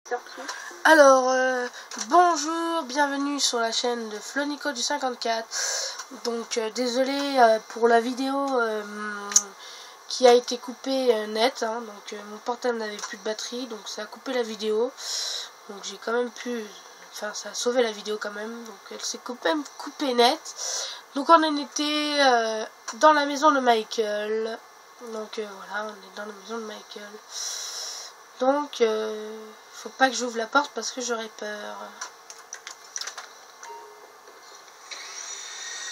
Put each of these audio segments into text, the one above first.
sorti. Alors, bonjour, bienvenue sur la chaîne de Flonico du 54. Donc, désolé pour la vidéo qui a été coupée net. Hein, donc, mon portable n'avait plus de batterie, donc ça a coupé la vidéo. Donc, j'ai quand même pu... Enfin, ça a sauvé la vidéo quand même. Donc, elle s'est quand même coupée net. Donc, on en était dans la maison de Michael. Donc, voilà, on est dans la maison de Michael. Donc, faut pas que j'ouvre la porte parce que j'aurais peur.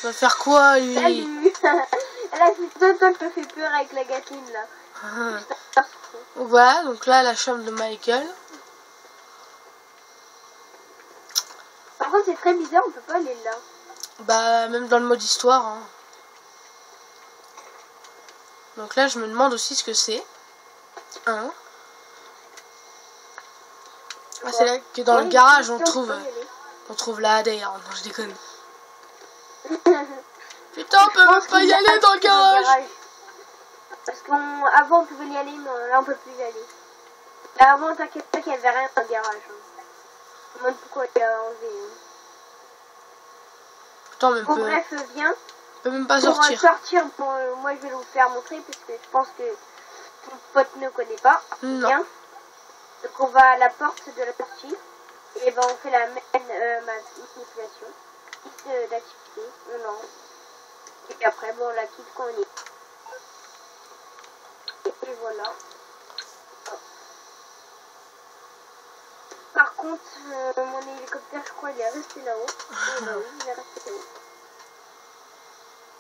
Il va faire quoi, lui? Salut. Là, c'est toi qui te fait peur avec la Gatling, là. Voilà, donc là, la chambre de Michael. Par contre, c'est très bizarre, on peut pas aller là. Bah, même dans le mode histoire. Hein. Donc là, je me demande aussi ce que c'est. Hein? Ah, c'est là que dans le garage, on trouve la d'ailleurs. Non, je déconne. Putain, on peut même pas y aller dans le garage. Parce qu'avant, on pouvait y aller, mais là, on peut plus y aller. Mais avant, t'inquiète pas qu'il y avait rien dans le garage. Je me demande pourquoi il a enlevé. Putain, mais bon, bref, viens. On peut même pas pour sortir. Moi, je vais vous faire montrer, parce que je pense que ton pote ne connaît pas. Non. Viens. Donc, on va à la porte de la sortie. Et ben, on fait la même manipulation. D'activité, on lance. Et puis après, bon, on la quitte quand on y est. Et voilà. Par contre, mon hélicoptère, je crois, il est resté là-haut. Oui, il est resté là-haut.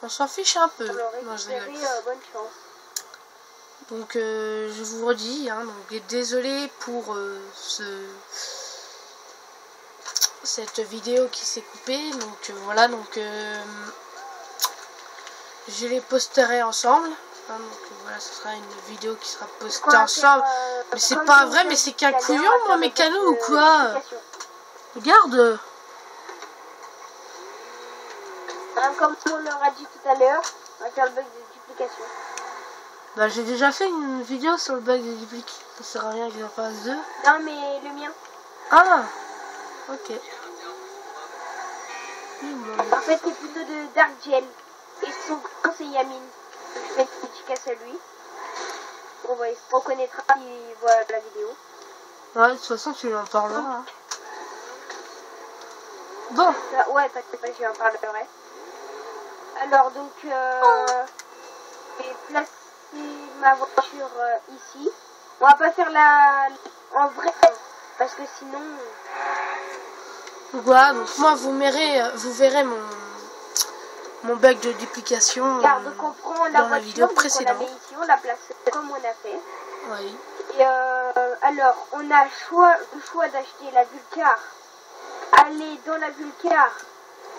On s'en fiche un peu. Alors, Non, bonne chance. Donc, je vous redis, hein, donc, désolé pour cette vidéo qui s'est coupée. Donc, voilà, donc, je les posterai ensemble. Hein, donc, voilà, ce sera une vidéo qui sera postée ensemble. Mais c'est pas vrai, mais c'est qu'un couillon, moi, mes canaux ou quoi? Regarde. Comme on leur a dit tout à l'heure, on va faire le bug de duplication. Bah, j'ai déjà fait une vidéo sur le bug de duplication. Ça sert à rien qu'il en fasse deux. Non, mais le mien. Ah, ok. En fait, c'est plutôt de Dark Gel. Et son nom, c'est Yamin. Je fais une dédicace à lui. Bon, bah, il se reconnaîtra s'il voit la vidéo. Ouais, de toute façon, tu lui en parleras. Hein. Bon. Ouais, t'inquiète pas, je lui en parlerai. Alors, donc, je vais placer ma voiture ici. On va pas faire en vrai, parce que sinon... Voilà, donc moi, vous verrez mon bug de duplication donc on prend dans la vidéo précédente. On la met ici, on la place comme on a fait. Oui. Et alors, on a le choix d'acheter la Vulcar, aller dans la Vulcar,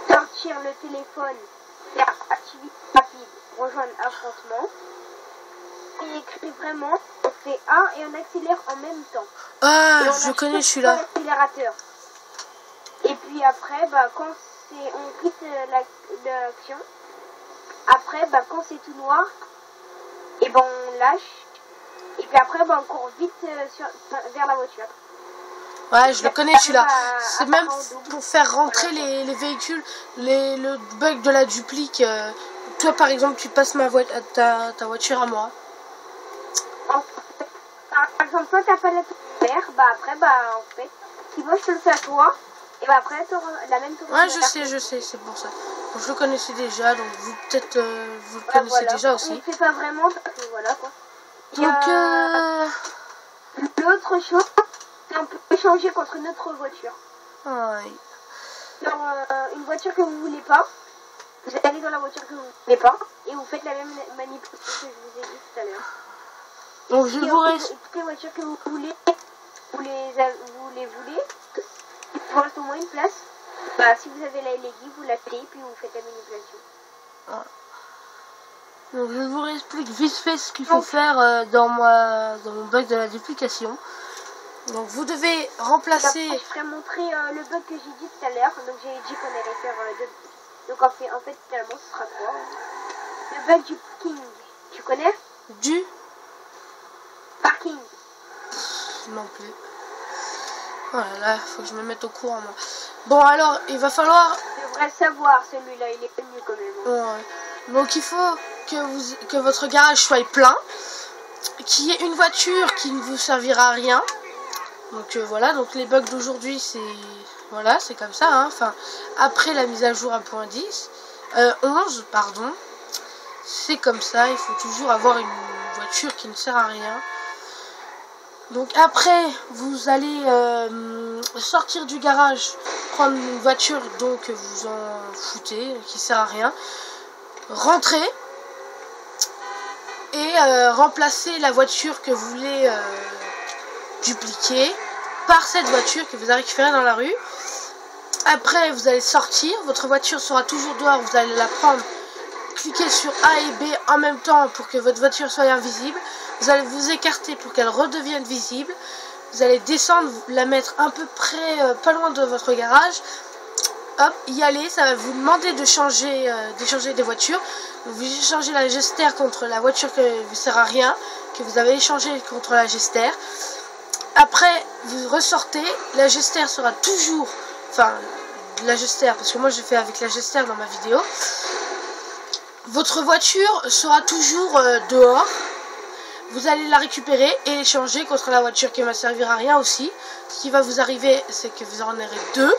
sortir le téléphone, faire activité rapide, rejoindre affrontement, et écrire vraiment, on fait A et on accélère en même temps. Ah, je connais celui-là. L'accélérateur. Et puis après, bah, quand on quitte l'action, après, bah, quand c'est tout noir, et ben on lâche. Et puis après, bah, on court vite vers la voiture. Ouais, je le connais celui-là. C'est même pour faire rentrer les véhicules, le bug de la duplique. Toi, par exemple, tu passes ta voiture à moi. Par exemple, toi, t'as pas la vert, bah après, bah en fait, si moi je te le fais à toi, et bah après, t'auras la même tour. Ouais, je sais, c'est pour ça. Donc, je le connaissais déjà, donc vous, peut-être, vous le connaissez déjà aussi. On fait pas vraiment, parce que voilà quoi. Donc, l'autre chose, c'est on peut échanger contre notre voiture. Ouais. Genre, une voiture que vous voulez pas, vous allez dans la voiture que vous voulez pas, et vous faites la même manipulation que je vous ai dit tout à l'heure. Donc, je vous reste. Toutes les voitures que vous voulez, vous les voulez, il vous reste au moins une place. Bah, si vous avez la LED, vous la payez, puis vous faites la manipulation. Ah. Donc, je vous explique vite fait ce qu'il faut faire dans mon bug de la duplication. Donc, vous devez remplacer. Je ferai montrer le bug que j'ai dit tout à l'heure. Donc, j'ai dit qu'on allait faire deux. Donc, en fait, finalement, ce sera quoi? Le bug du parking. Tu connais? Du parking. Non plus. Voilà, là, faut que je me mette au courant, moi. Bon, alors, il va falloir... Je devrais le savoir, celui-là, il est connu quand même. Ouais. Donc, il faut que votre garage soit plein, qu'il y ait une voiture qui ne vous servira à rien. Donc, voilà, donc les bugs d'aujourd'hui, c'est... Voilà, c'est comme ça, hein. Enfin, après la mise à jour 1.10, 11, pardon, c'est comme ça, il faut toujours avoir une voiture qui ne sert à rien. Donc après, vous allez sortir du garage, prendre une voiture dont vous en foutez, qui sert à rien, rentrer et remplacer la voiture que vous voulez dupliquer par cette voiture que vous avez récupérée dans la rue. Après, vous allez sortir, votre voiture sera toujours dehors, vous allez la prendre, cliquez sur A et B en même temps pour que votre voiture soit invisible. Vous allez vous écarter pour qu'elle redevienne visible. Vous allez descendre, la mettre à peu près pas loin de votre garage. Hop, y aller, ça va vous demander de changer, d'échanger des voitures. Vous échangez la Gester contre la voiture qui ne vous sert à rien, que vous avez échangé contre la Gester. Après, vous ressortez, la Gester sera toujours, enfin, la Gester, parce que moi j'ai fait avec la Gester dans ma vidéo. Votre voiture sera toujours dehors. Vous allez la récupérer et échanger contre la voiture qui ne va servir à rien aussi. Ce qui va vous arriver, c'est que vous en aurez deux.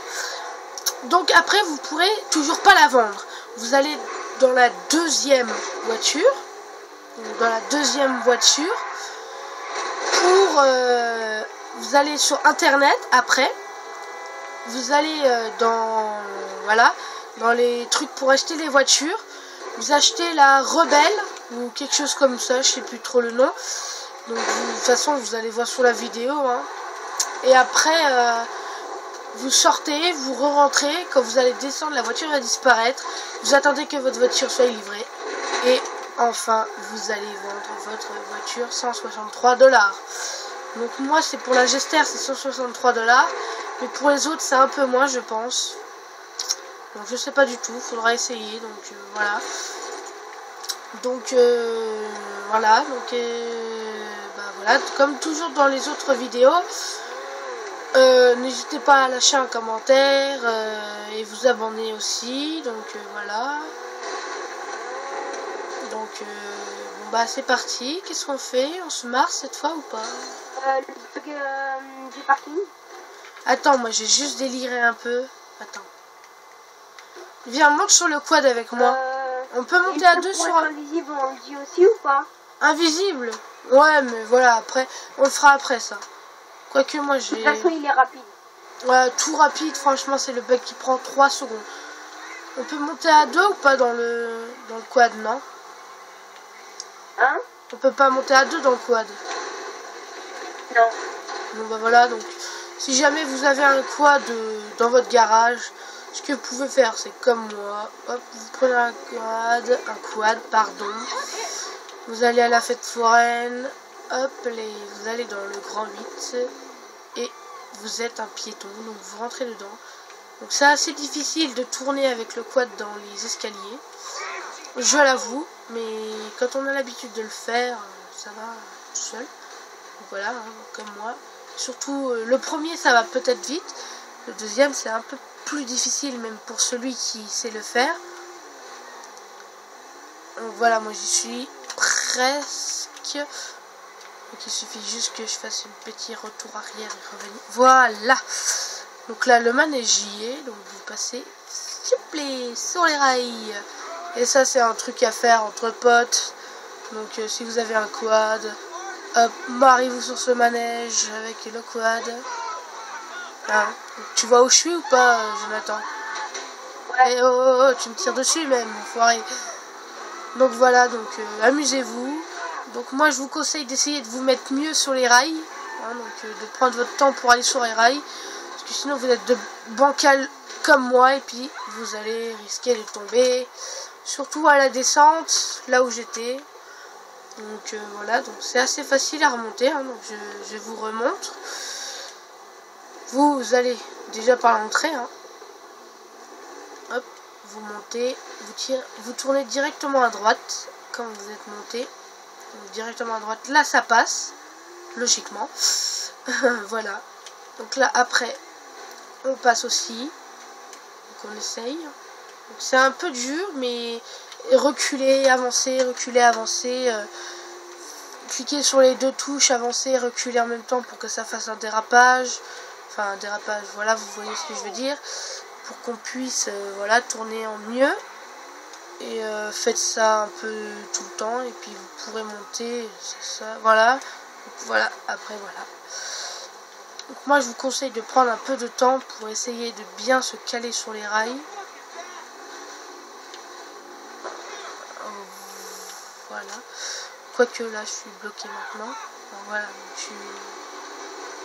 Donc après, vous ne pourrez toujours pas la vendre. Vous allez dans la deuxième voiture. Pour... vous allez sur Internet après. Vous allez dans les trucs pour acheter les voitures. Vous achetez la Rebelle ou quelque chose comme ça, je sais plus trop le nom. Donc de toute façon vous allez voir sur la vidéo, hein. Et après vous sortez, vous re-rentrez. Quand vous allez descendre, la voiture va disparaître. Vous attendez que votre voiture soit livrée. Et enfin vous allez vendre votre voiture 163 $. Donc moi c'est pour la Gester, c'est 163 $. Mais pour les autres c'est un peu moins, je pense. Donc je sais pas du tout, faudra essayer. Donc voilà. Donc voilà, donc voilà, comme toujours dans les autres vidéos, n'hésitez pas à lâcher un commentaire et vous abonner aussi. Donc voilà. Donc bon bah c'est parti. Qu'est-ce qu'on fait? On se marre cette fois ou pas? Le bug du parking. Attends, moi j'ai juste déliré un peu. Attends. Viens, monte sur le quad avec moi. On peut monter à deux sur un... Invisible, on le dit aussi ou pas? Invisible? Ouais, mais voilà, après, on le fera après ça. Quoique moi j'ai... De toute façon, il est rapide. Ouais, tout rapide, franchement, c'est le bug qui prend 3 secondes. On peut monter à deux ou pas dans le quad, non? Hein? On peut pas monter à deux dans le quad. Non. Bon bah voilà, donc, si jamais vous avez un quad dans votre garage... Ce que vous pouvez faire, c'est comme moi. Hop, vous prenez un quad, pardon. Vous allez à la fête foraine. Hop, vous allez dans le grand 8. Et vous êtes un piéton, donc vous rentrez dedans. Donc c'est assez difficile de tourner avec le quad dans les escaliers. Je l'avoue, mais quand on a l'habitude de le faire, ça va tout seul. Donc voilà, hein, comme moi. Surtout, le premier, ça va peut-être vite. Le deuxième, c'est un peu plus difficile même pour celui qui sait le faire. Donc voilà, moi j'y suis presque. Donc il suffit juste que je fasse un petit retour arrière et revenir. Voilà. Donc là le manège y est. Donc vous passez sur les rails. Et ça c'est un truc à faire entre potes. Donc si vous avez un quad, hop, mariez-vous sur ce manège avec le quad. Hein. Tu vois où je suis ou pas, Jonathan? Ouais. Et oh, tu me tires dessus même, enfoiré. Donc voilà, donc amusez-vous. Donc moi je vous conseille d'essayer de vous mettre mieux sur les rails. Hein, donc de prendre votre temps pour aller sur les rails. Parce que sinon vous êtes de bancal comme moi et puis vous allez risquer de tomber. Surtout à la descente, là où j'étais. Donc voilà, donc c'est assez facile à remonter. Hein, donc je vous remontre. Vous allez déjà par l'entrée, hein. Hop, vous montez, vous tournez directement à droite quand vous êtes monté. Donc directement à droite, là ça passe, logiquement. Voilà. Donc là, après, on passe aussi. Donc on essaye. C'est un peu dur, mais reculer, avancer, reculer, avancer. Cliquer sur les deux touches, avancer, reculer en même temps pour que ça fasse un dérapage. Enfin, un dérapage, voilà, vous voyez ce que je veux dire. Pour qu'on puisse, voilà, tourner en mieux. Et faites ça un peu tout le temps. Et puis vous pourrez monter, c'est ça, voilà. Donc, voilà, après, voilà. Donc moi, je vous conseille de prendre un peu de temps pour essayer de bien se caler sur les rails. Voilà. Quoique là, je suis bloqué maintenant. Alors, voilà, je suis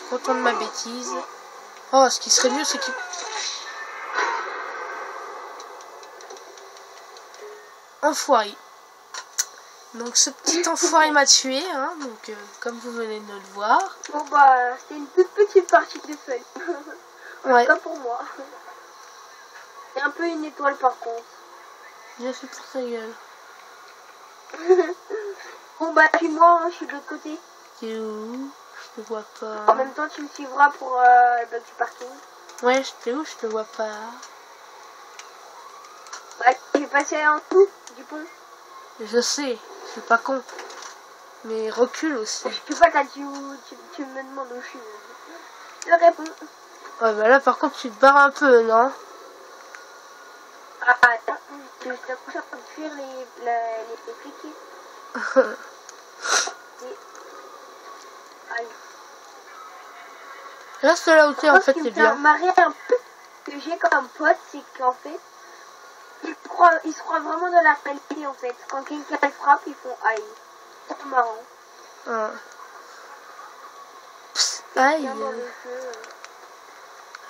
content de ma bêtise. Oh, ce qui serait mieux, c'est qu'il... Enfoiré. Donc ce petit enfoiré m'a tué, hein, donc comme vous venez de le voir. Bon bah, c'était une toute petite partie de fun. Ouais. Pas pour moi. C'est un peu une étoile par contre. J'ai fait pour ta gueule. Bon bah, puis moi, je suis de l'autre côté. T'es où? Je te vois En pas. même temps, tu me suivras pour le bug du parking. Ouais, t'es où? Je te vois pas. Ouais, j'ai passé en dessous du pont. Je sais, je suis pas con. Mais recule aussi. Je sais pas, quand tu me demandes où je suis. Je réponds. Ouais, bah là par contre tu te barres un peu, non? Ah, attends, je suis en train de fuir les flics. Aïe. Reste là où t'es, en fait, Ce qui c'est me fait bien. marrer un peu, que j'ai comme pote, c'est qu'en fait, ils se croient vraiment dans la réalité en fait. Quand quelqu'un les frappe, ils font aïe. C'est marrant. Ah. Psst, aïe. Bien dans le jeu.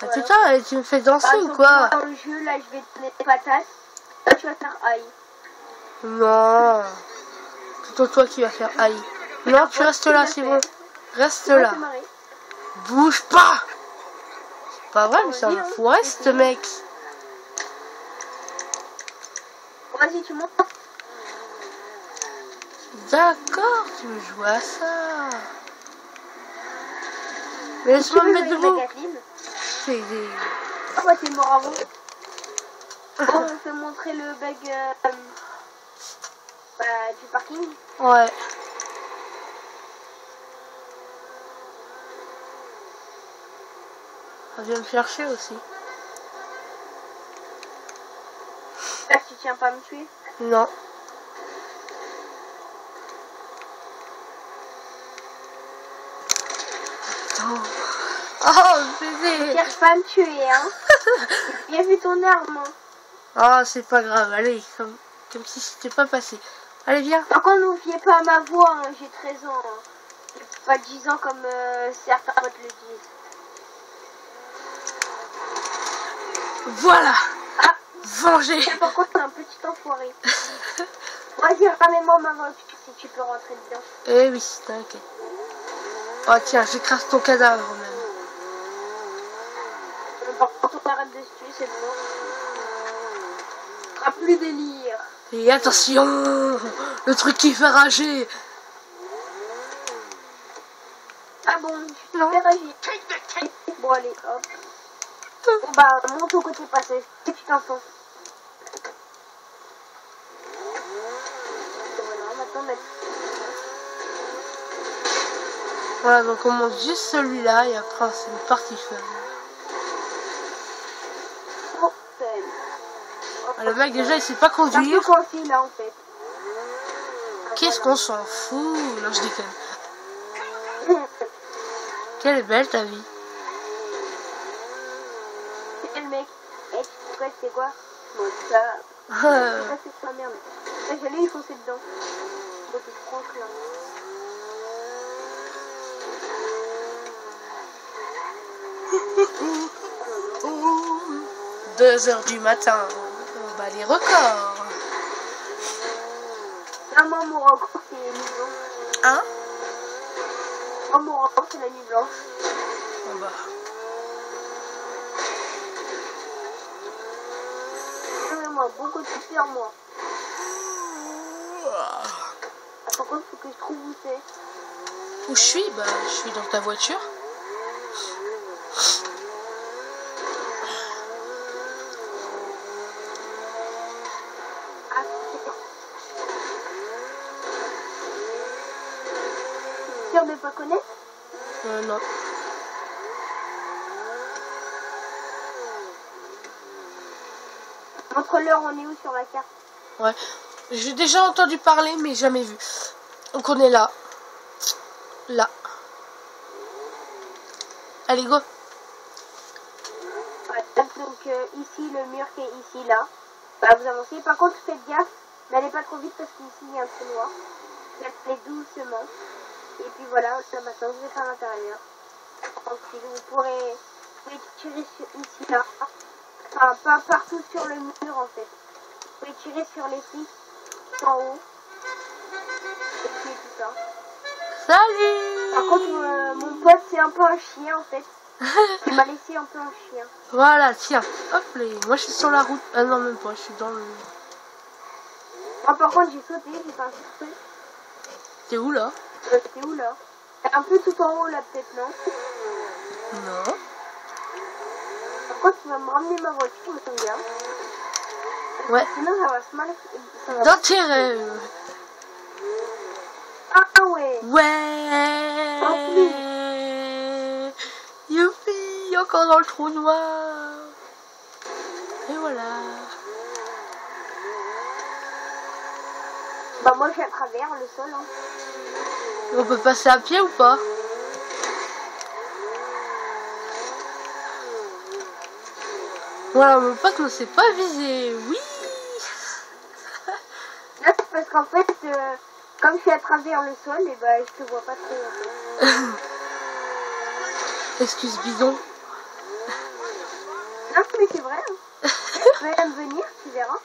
Ah, Voilà. putain, tu me fais danser Par ou exemple, quoi? dans le jeu, là, je vais te donner des patates. Là, tu vas faire aïe. Non. C'est plutôt toi qui vas faire aïe. Non, tu restes là, c'est bon. Reste Ça là. fait marrer. Bouge pas. C'est pas vrai, mais c'est un Vas-y, hein. enfoiré, ce mec. Vas-y, tu montes. D'accord, tu veux jouer à ça. Mais laisse-moi me mettre debout. C'est... Ah ouais, t'es mort avant. Bon, on peut montrer le bug du parking. Ouais. Ça vient me chercher aussi. Là, tu tiens pas à me tuer. Non. Oh, bébé. Cherche pas à me tuer, hein. J'ai bien vu ton arme. Hein. Oh, c'est pas grave, allez, comme si c'était pas passé. Allez, viens. Par contre, n'oubliez pas ma voix, hein. J'ai 13 ans. Hein. J'ai pas 10 ans comme certains potes le disent. Voilà. Ah, Venger. par contre, c'est un petit enfoiré. Vas-y, ramène-moi ma voiture si tu peux rentrer dedans. Eh oui, t'inquiète. Oh, tiens, j'écrase ton cadavre même. Par contre, on arrête de se tuer, c'est bon. Ah, plus délire. Et attention, le truc qui fait rager. Ah bon, Non. fais rager. Bon, allez, hop. Bon, bah, monte au côté passé. Et tu t'entends. Voilà, maintenant, mettre. Voilà, donc on monte juste celui-là et après c'est une partie fun. Oh, fun. Ah, le mec déjà il sait pas C'est un peu conduire. coincé là en fait. Qu'est-ce qu'on s'en fout? Non, je déconne. Quelle est belle ta vie. C'est le mec. Eh, c'est quoi? Bon, ça. Ça, c'est pas merde. Là, j'allais y foncer dedans. Bon, c'est trop clair. 2h du matin. On bat les records. Là, moi, mon record, c'est la nuit blanche. Hein? Moi, mon record, c'est la nuit blanche. On bat. Moi, beaucoup de faire moi. Par contre, faut que je trouve où c'est. Où je suis? Bah, je suis dans ta voiture. Non. Montre-leur, on est où sur la carte? Ouais. J'ai déjà entendu parler, mais jamais vu. Donc on est là. Là. Allez, go. Ouais, donc ici, le mur qui est ici, là. Bah, vous avancez. Par contre, faites gaffe. N'allez pas trop vite parce qu'ici, il y a un trou noir. Vous allez doucement. Et puis voilà, ça maintenant, vous êtes à l'intérieur. Tranquille, vous pourrez tirer sur, ici, là. Enfin, pas partout sur le mur, en fait. Vous pouvez tirer sur les flics en haut. Et puis tout ça. Salut. Par contre, mon pote, c'est un peu un chien, en fait. Il m'a laissé un peu un chien. Voilà, tiens. Hop, les... moi je suis sur la route. Ah non, même pas, je suis dans le... Ah, par contre, j'ai sauté, j'ai fait un truc. T'es où là? T'es où là? Un peu tout en haut là, peut-être, non? Non. Par contre, tu vas me ramener ma voiture, me semble bien. Ouais. Sinon, ça va se mal. Ça va Dans tes rêves. Ah ouais. Ouais. Youpi, encore dans le trou noir. Et voilà. Bah moi, je suis à travers le sol. Hein. On peut passer à pied ou pas? Voilà, mon pote ne s'est pas visé. Oui. Là, c'est parce qu'en fait, comme je suis à travers le sol, et bah, je te vois pas trop. En fait. Excuse bidon. Non, mais c'est vrai. Hein. Tu vas me venir, tu verras.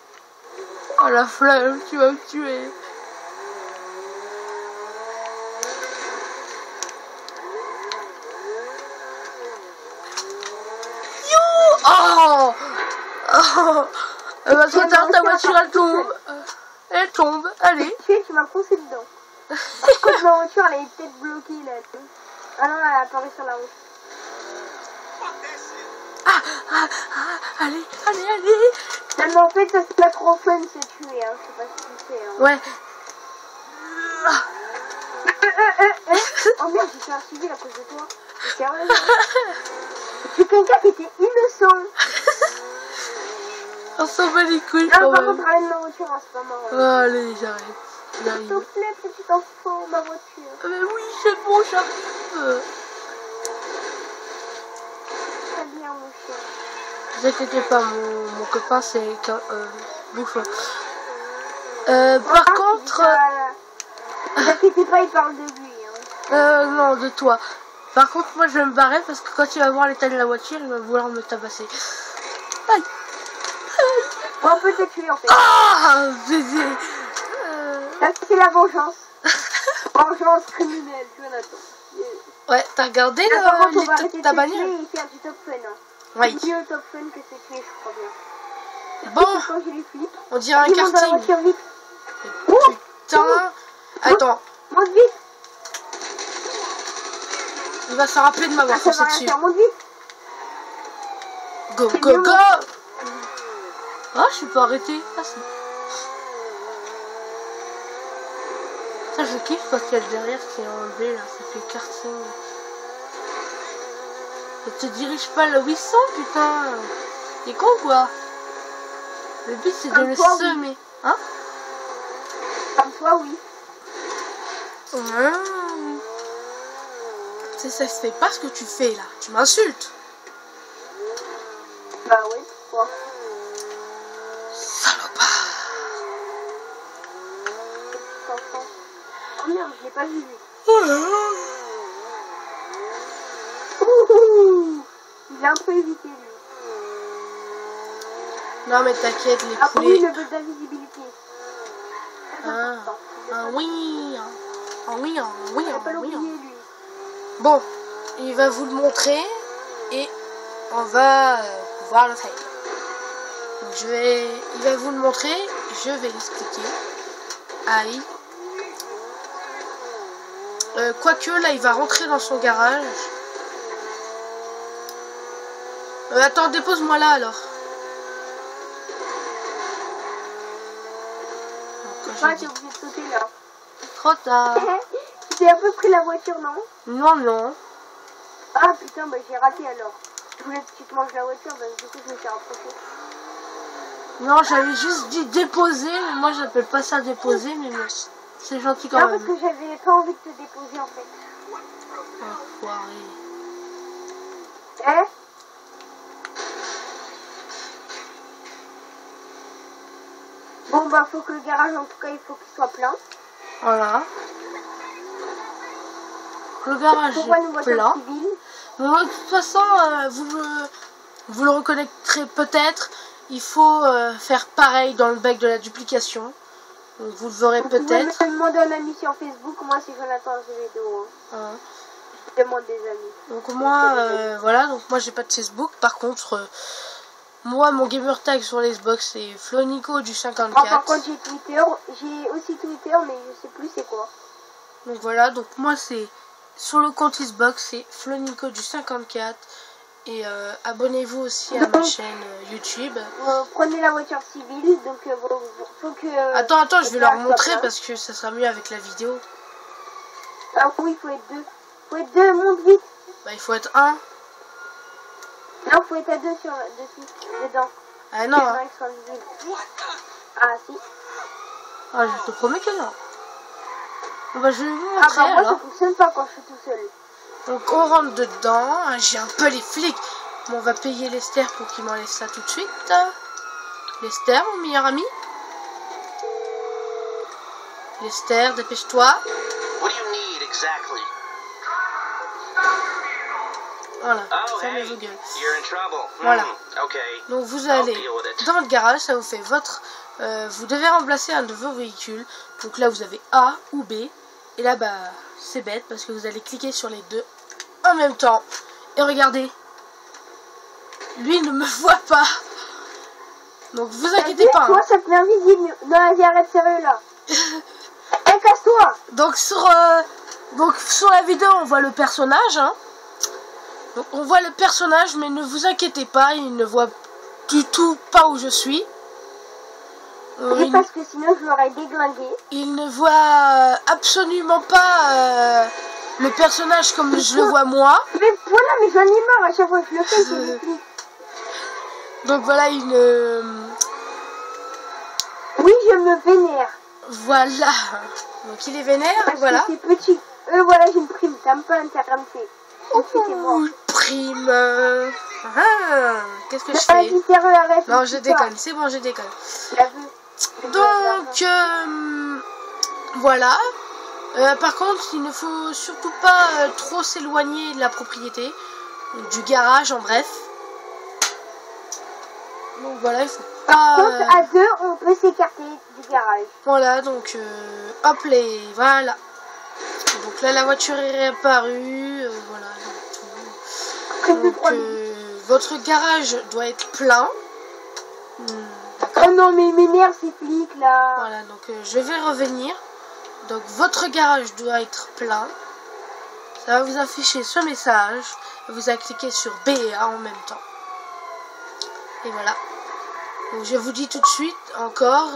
Oh la flamme, tu vas me tuer. Oh, oh. Elle va trop tard, ta voiture elle tombe. Elle tombe, allez. Tu m'as foncé dedans. Par contre, ma voiture elle est peut-être bloquée là. Ah non, elle a apparu sur la route. Allez, allez, allez. Non, mais en fait, ça c'est pas trop fun se tuer, hein. Je sais pas si tu sais. Hein. Ouais. Oh merde, j'ai fait un civil à cause de toi. C'est sérieux. C'est quelqu'un qui était innocent. On s'en bat les couilles Non, quand par même. contre, ramène ma voiture, hein, c'est pas marrant. Oh, allez, j'arrive. S'il te plaît, petit enfant, ma voiture. Mais oui, c'est bon, j'arrive. Très bien, mon chien. Ne vous inquiétez pas, mon copain c'est bouffon. Par contre... Ne vous inquiétez pas, il parle de lui. Hein. Non, de toi. Par contre, moi je vais me barrer parce que quand il va voir l'état de la voiture, il va vouloir me tabasser. Aïe. Bon, on peut te tuer en fait. Ah, bébé. Ça, c'est la vengeance. Vengeance criminelle, Jonathan. Ouais, t'as regardé Là, par contre, on va l'état arrêter de de ta te tuer bagnole? et faire du top fun. Hein. Oui. C'est mieux le top fun que se tuer, je crois bien. Bon, Quand j'ai les flics. on dirait un Vas-y, monte dans la karting. voiture, vite. Putain. Attends, Monte vite. il va se faire rappeler de m'avoir Ah, ça foncé va rien dessus. faire, monte vite. Go, C'est go, mieux, go. monte. Ah, je suis pas arrêté. Ah si. Ça, je kiffe parce qu'il y a le derrière qui est enlevé là, ça fait karting. Ne te dirige pas le 800, putain. T'es con quoi? Le but c'est de Comme le toi, oui. semer. Hein? Comme toi, oui. Ça se fait pas ce que tu fais là. Tu m'insultes. Bah ouais, pourquoi? Salopard. Petit enfant. Oh merde, je l'ai pas vu. Ouh, il a un peu évité lui. Non mais t'inquiète, les Ah oui, poulets. le bug d'invisibilité. Oui. Oui, oui, On va pas oui. l'oublier lui. Bon, il va vous le montrer et on va pouvoir le faire. Donc il va vous le montrer, je vais l'expliquer. Aïe. Quoique là, il va rentrer dans son garage. Attends, dépose-moi là alors. Ah, t'es obligé de sauter là. Trop tard. Tu t'es un peu pris la voiture, non? Non, non. Ah putain, bah j'ai raté alors. Je voulais que tu te manges la voiture, bah du coup je me suis rapproché. Non, j'avais juste dit déposer, mais moi j'appelle pas ça déposer, mais bon, c'est gentil quand Non, même. parce que j'avais pas envie de te déposer en fait. Enfoiré. Hein? Bon bah faut que le garage en tout cas il faut qu'il soit plein. Voilà. Le garage Pourquoi une est voiture plein. civile? Bon, de toute façon, vous le reconnaîtrez peut-être. Il faut faire pareil dans le bec de la duplication. Donc, vous le verrez Vous pouvez peut-être. me demander un ami sur Facebook, moi c'est Jonathan Azevedo. Hein. Je demande des amis. Donc moi, voilà, donc moi j'ai pas de Facebook. Par contre, moi mon gamer tag sur les Xbox c'est Flonico du 54. Par contre j'ai Twitter, j'ai aussi Twitter mais je sais plus c'est quoi. Donc voilà, donc moi c'est sur le compte Xbox c'est Flonico du 54. Et abonnez-vous aussi à ma chaîne YouTube. Prenez la voiture civile, donc faut que... Attends, je vais leur montrer parce que ça sera mieux avec la vidéo. Ah oui, il faut être deux. Faut être deux, monte vite. Bah il faut être un. Non, faut être à deux sur dessus, dedans. Ah non. Hein. Ah si. Ah je te promets que non. Bon, bah je vais vous Ah montrer bah moi alors. ça fonctionne pas quand je suis tout seul. Donc on rentre dedans. J'ai un peu les flics. Bon, on va payer Lester pour qu'il m'enlève ça tout de suite. Lester, mon meilleur ami. Lester, dépêche-toi. What do you need exactly? Voilà, Oh, fermez hey, vos gueules. you're in trouble. Voilà. Okay. Donc vous I'll allez deal with it. dans le garage, ça vous fait votre... vous devez remplacer un de vos véhicules. Donc là vous avez A ou B. Et là bah c'est bête parce que vous allez cliquer sur les deux en même temps. Et regardez. Lui ne me voit pas. Donc vous inquiétez pas. Toi Hein. ça te met invisible. Non vas-y arrête sérieux là. Eh casse-toi. Donc sur la vidéo on voit le personnage. Hein. Donc, on voit le personnage mais ne vous inquiétez pas. Il ne voit du tout pas où je suis. Oui, parce que sinon je l'aurais déglingué. Il ne voit absolument pas le personnage comme je le vois moi. Mais voilà, mais j'en ai marre à chaque fois que je le fais, c'est des clics. Donc voilà, il ne... Oui, je me vénère. Voilà. Donc il est vénère, Parce voilà. que c'est petit. Voilà, j'ai une prime, t'as un peu interrompu. Ouh, prime. Qu'est-ce que je fais? Vas-y, sérieux, arrête. Non, je déconne, c'est bon, je déconne. La vue. Donc, voilà. Par contre, il ne faut surtout pas trop s'éloigner de la propriété, du garage en bref. Donc voilà, il faut pas... Par contre, à deux, on peut s'écarter du garage. Voilà, donc hop les... Voilà. Donc là, la voiture est réapparue. Voilà. Donc, votre garage doit être plein. Oh non, mais mes nerfs, ces flics là. Voilà, donc je vais revenir. Donc votre garage doit être plein. Ça va vous afficher ce message. Vous allez cliquer sur B et A en même temps. Et voilà. Donc je vous dis tout de suite encore,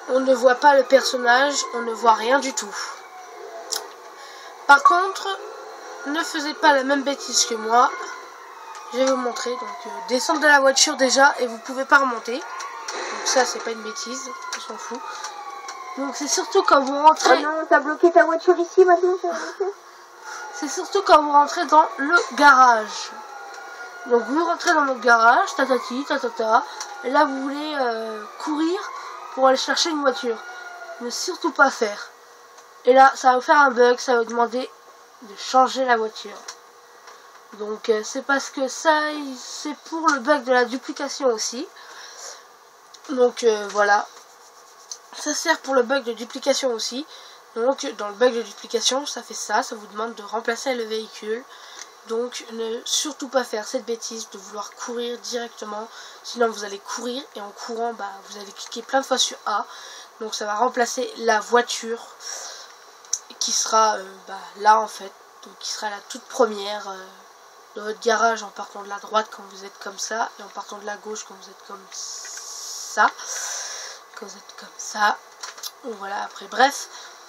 on ne voit pas le personnage, on ne voit rien du tout. Par contre, ne faisez pas la même bêtise que moi. Je vais vous montrer. Donc descendre de la voiture déjà et vous pouvez pas remonter. Donc ça c'est pas une bêtise, on s'en fout. Donc c'est surtout quand vous rentrez... Oh non, t'as bloqué ta voiture ici maintenant. C'est surtout quand vous rentrez dans le garage. Donc vous rentrez dans notre garage, tatati, tatata. Et là vous voulez courir pour aller chercher une voiture. Ne surtout pas faire. Et là ça va vous faire un bug, ça va vous demander de changer la voiture. Donc c'est parce que ça, c'est pour le bug de la duplication aussi. Donc voilà. Ça sert pour le bug de duplication aussi. Donc dans le bug de duplication, ça fait ça, ça vous demande de remplacer le véhicule. Donc ne surtout pas faire cette bêtise de vouloir courir directement. Sinon vous allez courir et en courant, bah, vous allez cliquer plein de fois sur A. Donc ça va remplacer la voiture qui sera là en fait. Donc qui sera la toute première de votre garage en partant de la droite quand vous êtes comme ça. Et en partant de la gauche quand vous êtes comme ça. Quand vous êtes comme ça. Voilà, après bref.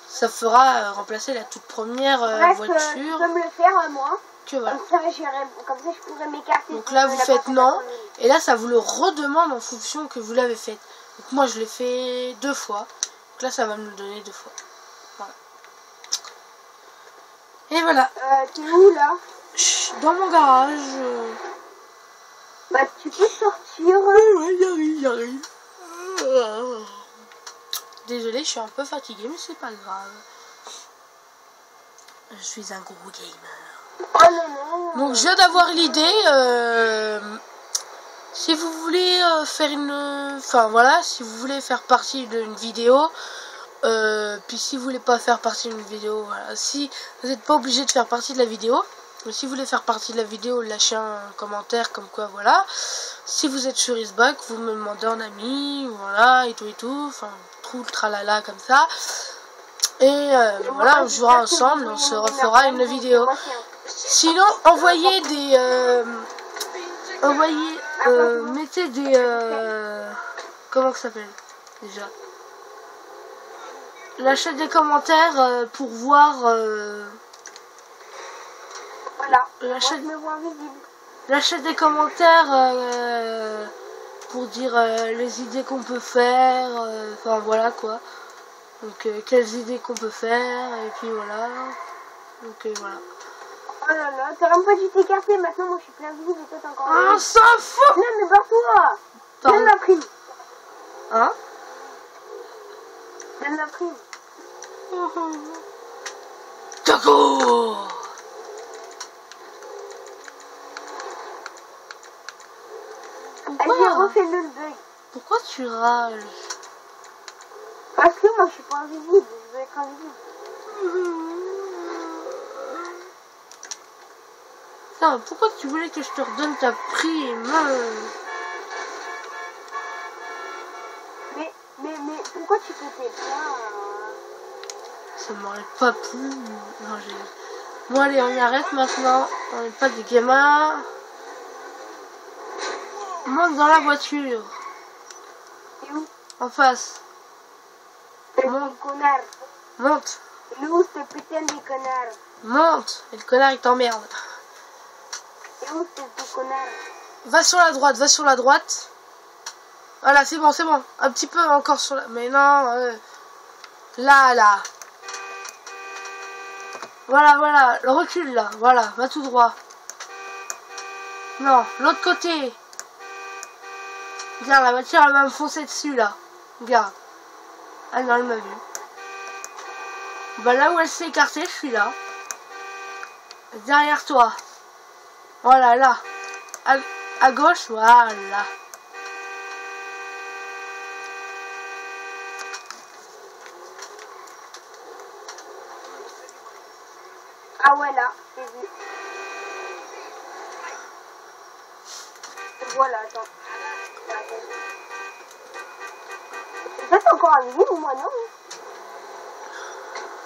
Ça fera remplacer la toute première voiture. Tu peux me le faire à moi. voilà. Comme ça, je pourrais m'écarter. Donc là, vous faites non. Et là, ça vous le redemande en fonction que vous l'avez fait. Donc moi, je l'ai fait 2 fois. Donc là, ça va me le donner 2 fois. Voilà. Et voilà. T'es où, là? Dans mon garage. Bah, tu peux sortir. Ouais, j'arrive. Désolé, je suis un peu fatiguée, mais c'est pas grave. Je suis un gros gamer. Oh non, non. Donc je viens d'avoir l'idée. Si vous voulez faire une... Enfin voilà, si vous voulez faire partie d'une vidéo, puis si vous voulez pas faire partie d'une vidéo, voilà. Si vous n'êtes pas obligé de faire partie de la vidéo, mais si vous voulez faire partie de la vidéo, lâchez un commentaire comme quoi, voilà. Si vous êtes sur Isbac, vous me demandez en ami, voilà, et tout, enfin, tout le tralala comme ça. Et voilà, on jouera ensemble, on se refera une vidéo. Sinon, envoyez des... mettez des... comment ça s'appelle déjà? Lâchez des commentaires pour voir... Voilà, lâchez des commentaires pour dire les idées qu'on peut faire, enfin voilà quoi. Donc quelles idées qu'on peut faire, et puis voilà. Donc voilà. Oh là là, t'as même pas dû t'écarter, maintenant moi je suis plein de vide et toi t'es encore... Ah, ça fout! Non mais barre-toi! Donne la prime! Hein? Donne la prime! D'accord! Allez, refais-le le bug. Pourquoi tu rages? Parce que moi je suis pas invisible, je veux être invisible. Putain, pourquoi tu voulais que je te redonne ta prime? Mais pourquoi tu te tais pas? Ça m'aurait pas plu. Non, bon allez, on arrête maintenant. On n'est pas des gamins. Monte dans la voiture. Et où? En face. C'est un connard. Monte. Et où ce putain de connard? Monte. Et le connard il t'emmerde. Et où ce connard? Va sur la droite, va sur la droite. Voilà, c'est bon, c'est bon. Un petit peu encore sur la... Mais non. Là. Voilà. Le recul là. Voilà, va tout droit. Non, l'autre côté. Regarde, la voiture elle va me foncer dessus là. Regarde. Ah non, elle m'a vu. Bah là où elle s'est écartée, je suis là. Derrière toi. Voilà, là. À gauche, voilà. Ah ouais, là, j'ai vu. Voilà, attends. Ça, c'est encore un ou moi, non?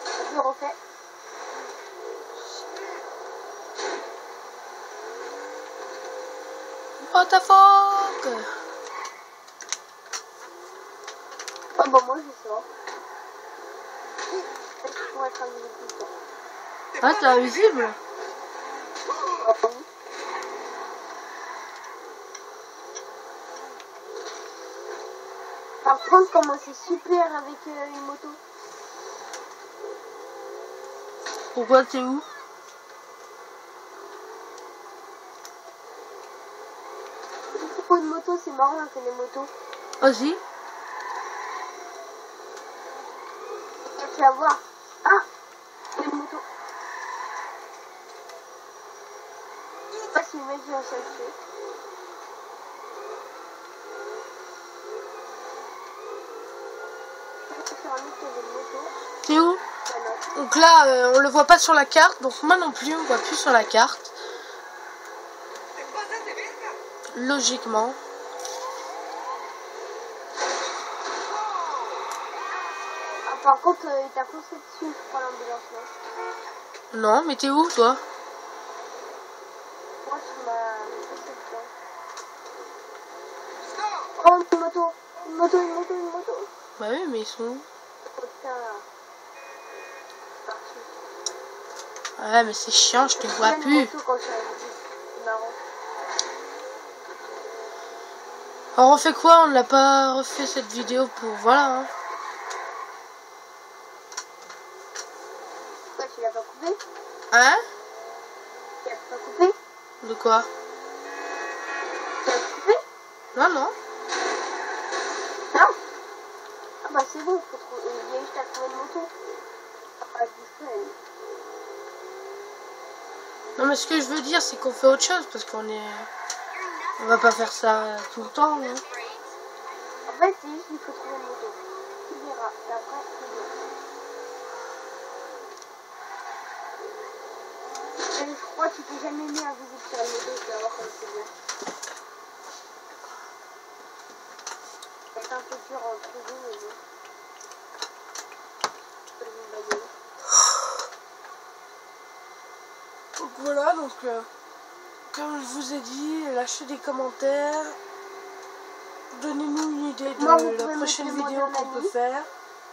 Je le refais. What the fuck? Oh bah moi je sors. Je pourrais être invisible tout le temps. Ah, t'es invisible? Oh, oui. Par contre, comment c'est super avec une moto. Pourquoi t'es où? Pour une moto, c'est marrant que les motos. Vas-y. Tu vas voir. Ah, une moto. Je sais pas si le mec va chercher. T'es où? Donc là, on le voit pas sur la carte, donc moi non plus, on voit plus sur la carte. Logiquement. Ah, par contre, il t'a foncé dessus pour l'ambulance, non? Non, mais t'es où toi? Moi, tu m'as foncé dedans. Oh, une moto. Une moto. Bah oui, mais ils sont où? Oh, putain. Ouais, mais c'est chiant, je te vois J'aime plus. beaucoup quand je suis avec vous. C'est marrant. Alors on fait quoi? On n'a pas refait cette vidéo pour... Voilà. Hein. Pourquoi tu l'as pas coupé? Hein? Tu l'as pas coupé? De quoi? Tu l'as coupé? Non, non. Non? Ah bah c'est bon, faut trouver. Il y a juste à trouver une moto. Ah, discret. Non, mais ce que je veux dire, c'est qu'on fait autre chose, parce qu'on est... On va pas faire ça tout le temps. Hein. En fait, c'est juste qu'il faut trouver une moto. Tu verras. Et après, c'est bien. Et je crois que tu t'es jamais mis invisible sur la moto, tu vas voir comme c'est bien. C'est un peu dur à en trouver, mais bon. Je peux vous bailler. Donc voilà, donc... comme je vous ai dit, lâchez des commentaires. Donnez-nous une idée de Moi, vous la pouvez prochaine me demander vidéo un qu'on avis. peut faire.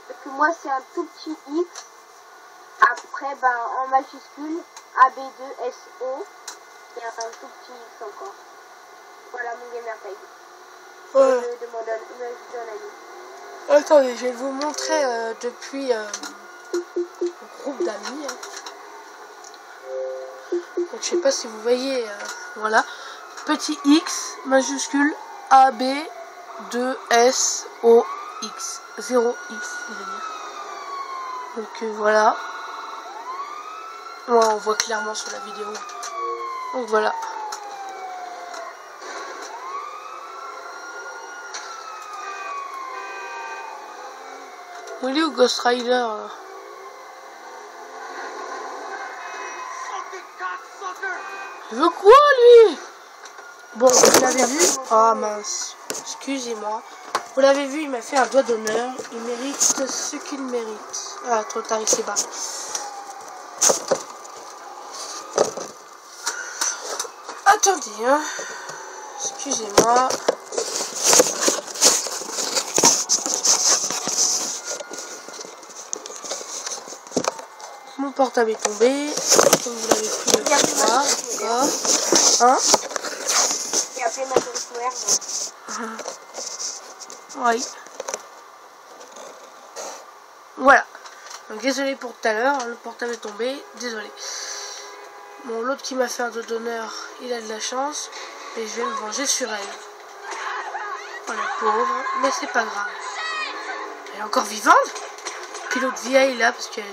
Parce que moi, c'est un tout petit X. Après, ben, en majuscule, AB2SO. Et un tout petit X encore. Voilà mon gamer tag. Ouais. Je demande un avis. Attendez, je vais vous montrer depuis le groupe d'amis. Hein. Donc je sais pas si vous voyez, voilà. Petit X, majuscule AB, 2S, O, X. 0X, je veux dire. Donc voilà. Ouais, on voit clairement sur la vidéo. Donc voilà. Où il est où Ghost Rider? Il veut quoi lui? Bon, vous l'avez vu? Ah mince, excusez-moi. Vous l'avez vu, il m'a fait un doigt d'honneur. Il mérite ce qu'il mérite. Ah, trop tard, il s'est barré. Attendez, hein. Excusez-moi. Mon portable est tombé. Comme vous l'avez pu le voir. D'accord. Hein? J'ai appelé ma touriste noire. Oui. Voilà. Donc désolé pour tout à l'heure, le portable est tombé, désolé. Bon, l'autre qui m'a fait un dos d'honneur, il a de la chance, et je vais me venger sur elle. Voilà, pauvre, mais c'est pas grave. Elle est encore vivante. Puis l'autre vieille là, parce qu'elle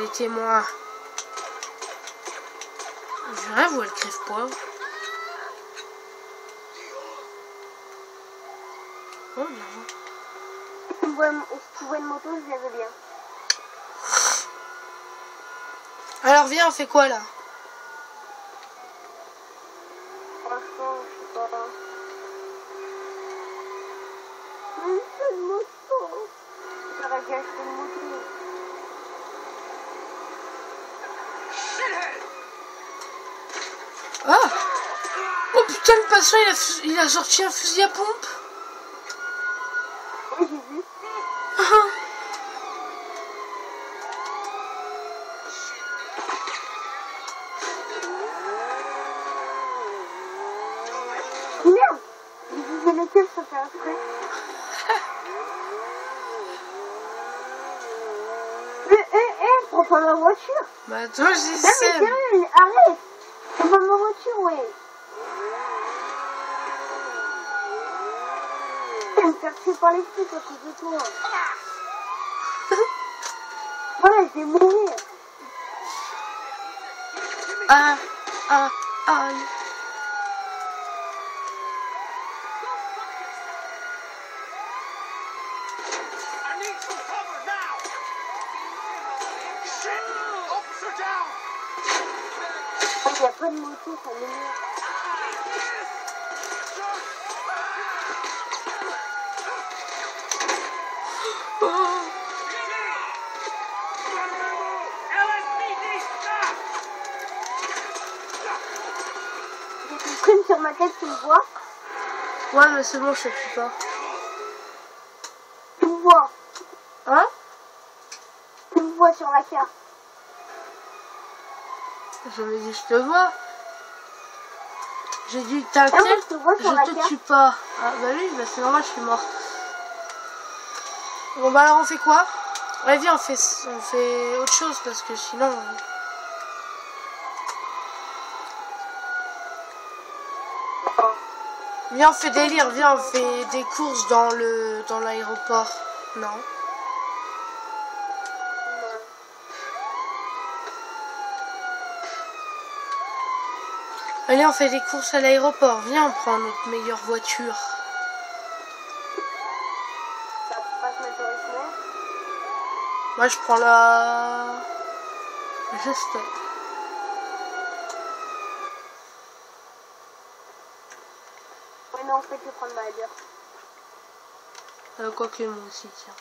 est témoin. Je rêve où elle crève poivre. Oh non. Si tu vois une moto, je la veux bien. Alors viens, on fait quoi là? Franchement, je sais pas. Une moto. J'aurais dû acheter une moto. Ah! Oh putain, le patient il a sorti un fusil à pompe. Oui, j'ai vu. Merde! J'ai visé lequel ça fait après. Prends pas ma voiture. Bah toi Non mais j'essaie. sérieux, arrête. Prends pas ma voiture, ouais. Je vais me faire tuer par les flics à cause de toi. Voilà, je vais mourir. Ah, ah, aïe. Il n'y a pas de moto, ça m'énerve. J'ai une prime sur ma tête, tu me vois? Ouais, mais c'est bon, je sais pas. Tu me vois? Hein? Tu me vois sur la carte? Je me dis, je te vois. J'ai dit, t'inquiète, moi, je te vois sur la je te carte. tue pas. Ah bah oui, bah c'est normal, je suis mort. Bon bah alors on fait quoi? Ouais, viens, on fait autre chose parce que sinon... Viens, on fait délire, viens, on fait des courses dans l'aéroport. Non. Allez, on fait des courses à l'aéroport. Viens, on prend notre meilleure voiture. Ça passe maintenant. Moi, je prends la... Geste. Ouais, non, je peux te prendre ma bière. Quoique moi aussi, tiens.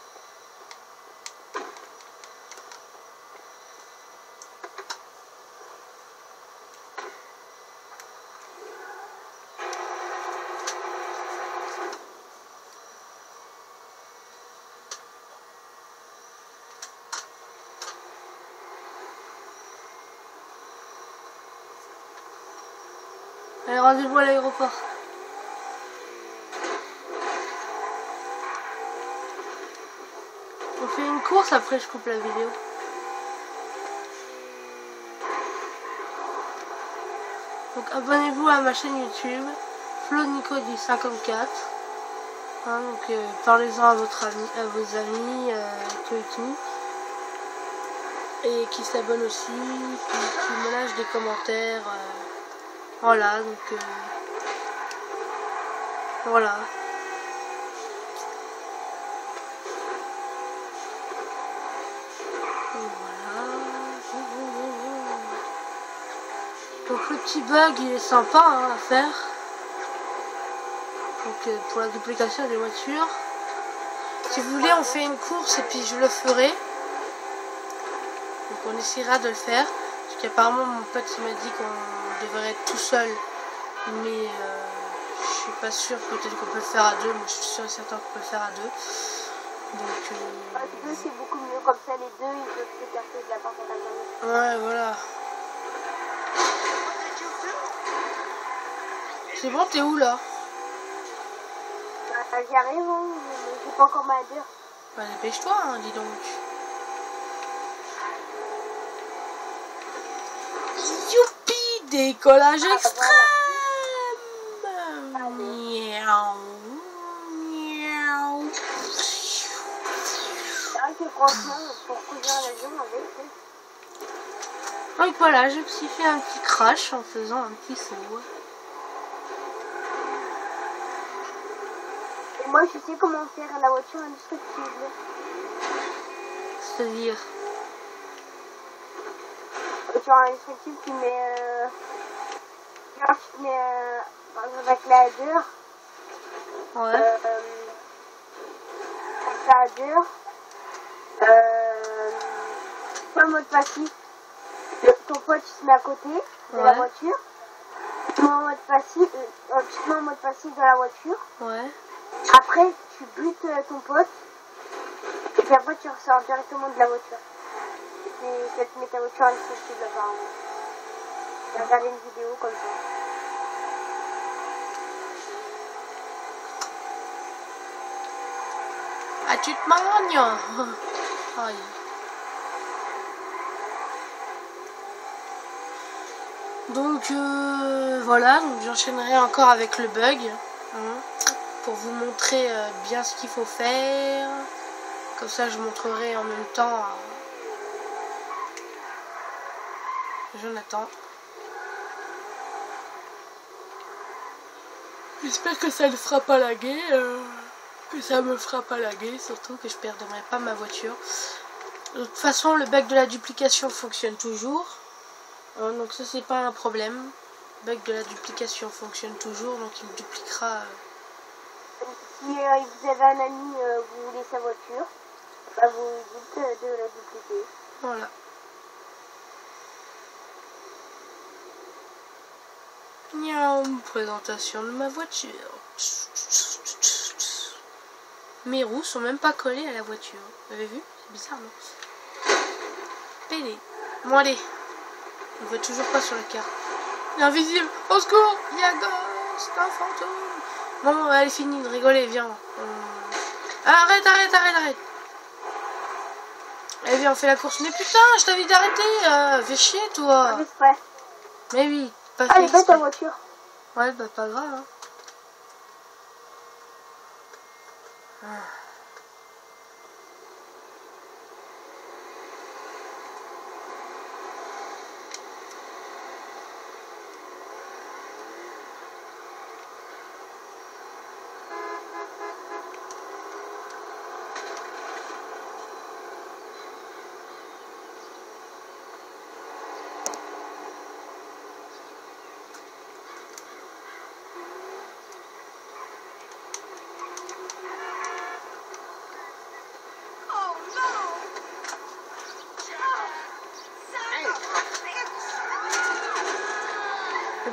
Allez, rendez-vous à l'aéroport. On fait une course, après je coupe la vidéo. Donc abonnez-vous à ma chaîne YouTube, FloNico1054. Hein, donc parlez-en à vos amis, tout. Et qui s'abonnent aussi, qui me lâchent des commentaires. Voilà, donc voilà. Donc le petit bug il est sympa hein, à faire. Donc pour la duplication des voitures. Si vous voulez on fait une course et puis je le ferai. Donc on essaiera de le faire. Parce qu'apparemment mon pote il m'a dit qu'on devrait être tout seul. Mais je suis pas sûre, peut-être qu'on peut le faire à deux. Moi je suis sûr et certain qu'on peut le faire à deux. Donc deux c'est beaucoup mieux, comme ça les deux ils peuvent s'écarter de la porte à la main. ouais voilà. C'est bon, t'es où là? J'y arrive, hein, mais j'ai pas encore ma bière. Bah dépêche-toi, hein, dis donc. Youpi, décollage extrême. Voilà. Miaou. Miaou. C'est vrai que franchement, pour conduire l'avion avec, Donc voilà, j'ai aussi fait un petit crash en faisant un petit saut. et moi je sais comment faire la voiture indestructible. C'est-à-dire La voiture indestructible, tu mets genre tu mets par exemple avec la dure. ouais. Avec la dure. Pas mode passif. Ton pote il se met à côté de la Ouais. voiture. Tu mets en mode passif, tu te mets en mode passif dans la voiture. Ouais. Après, tu butes ton pote. Et puis après, tu ressors directement de la voiture. Et ça te met ta voiture indestructible apparemment. J'ai regardé une vidéo comme ça. Ah tu te magnes. Aïe. Donc voilà, donc j'enchaînerai encore avec le bug hein, pour vous montrer bien ce qu'il faut faire. Comme ça je montrerai en même temps à Jonathan. J'espère que ça ne fera pas laguer, que ça me fera pas laguer, surtout que je perdrai pas ma voiture. De toute façon le bug de la duplication fonctionne toujours. Donc ça c'est pas un problème. Le bug de la duplication fonctionne toujours, donc il me dupliquera. Si vous avez un ami, vous voulez sa voiture, bah vous dites de la dupliquer. Voilà. Miaou, présentation de ma voiture. Mes roues sont même pas collées à la voiture. Vous avez vu? C'est bizarre, non? Pédé. Bon allez. On voit toujours pas sur la carte. Il est invisible. Au secours, il y a Ghost, un fantôme. Bon, elle est finie de rigoler, viens. Arrête. Eh bien, on fait la course. Mais putain, je t'avais dit d'arrêter. Fais chier, toi. Exprès. Mais oui, pas fait Allez, va ta exprès. voiture. Ouais, bah pas grave. Hein.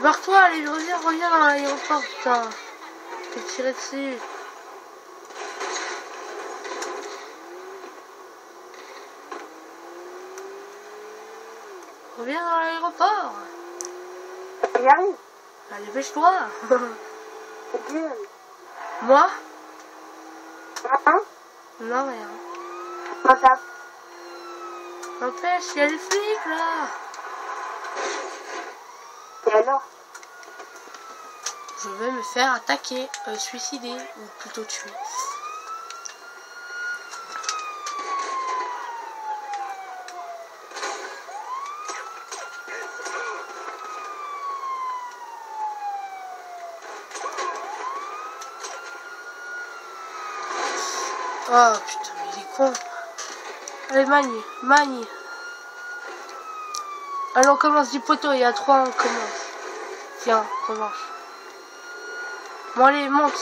Barre-toi, allez, reviens dans l'aéroport, putain. Je vais tirer dessus. Reviens dans l'aéroport. J'arrive. Allez, dépêche-toi. Gueule. Moi? Hein? Non, rien. On tape. N'empêche, il y a les flics, là. Et alors? Je vais me faire attaquer, suicider, ou plutôt tuer. Oh putain, mais il est con. Allez, Magne. Allez, on commence du poteau, il y a 3, on commence. Tiens, revanche. Bon, allez, monte.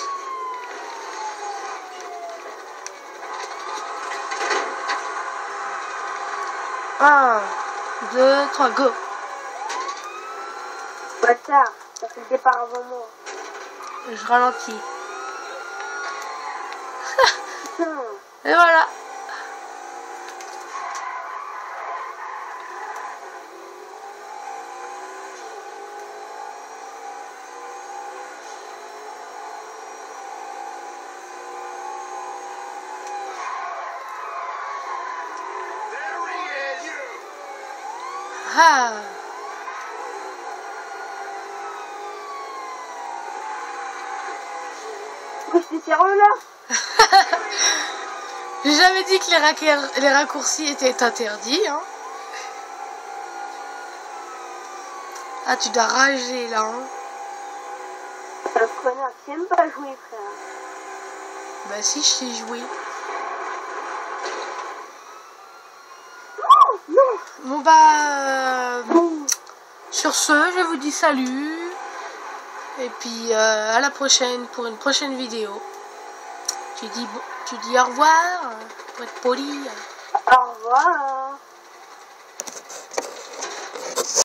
Un, 2, 3, go. Bâtard, ça fait le départ avant moi. Je ralentis. Putain. Et voilà. Ah. Pourquoi je te tire là? J'ai jamais dit que les raccourcis étaient interdits, hein. Ah, tu dois rager, là, hein. C'est un connard, tu aimes pas jouer, frère. Bah si, je sais jouer. Non. Bon bah... sur ce, je vous dis salut. Et puis à la prochaine pour une prochaine vidéo. Tu dis au revoir pour être poli. Au revoir.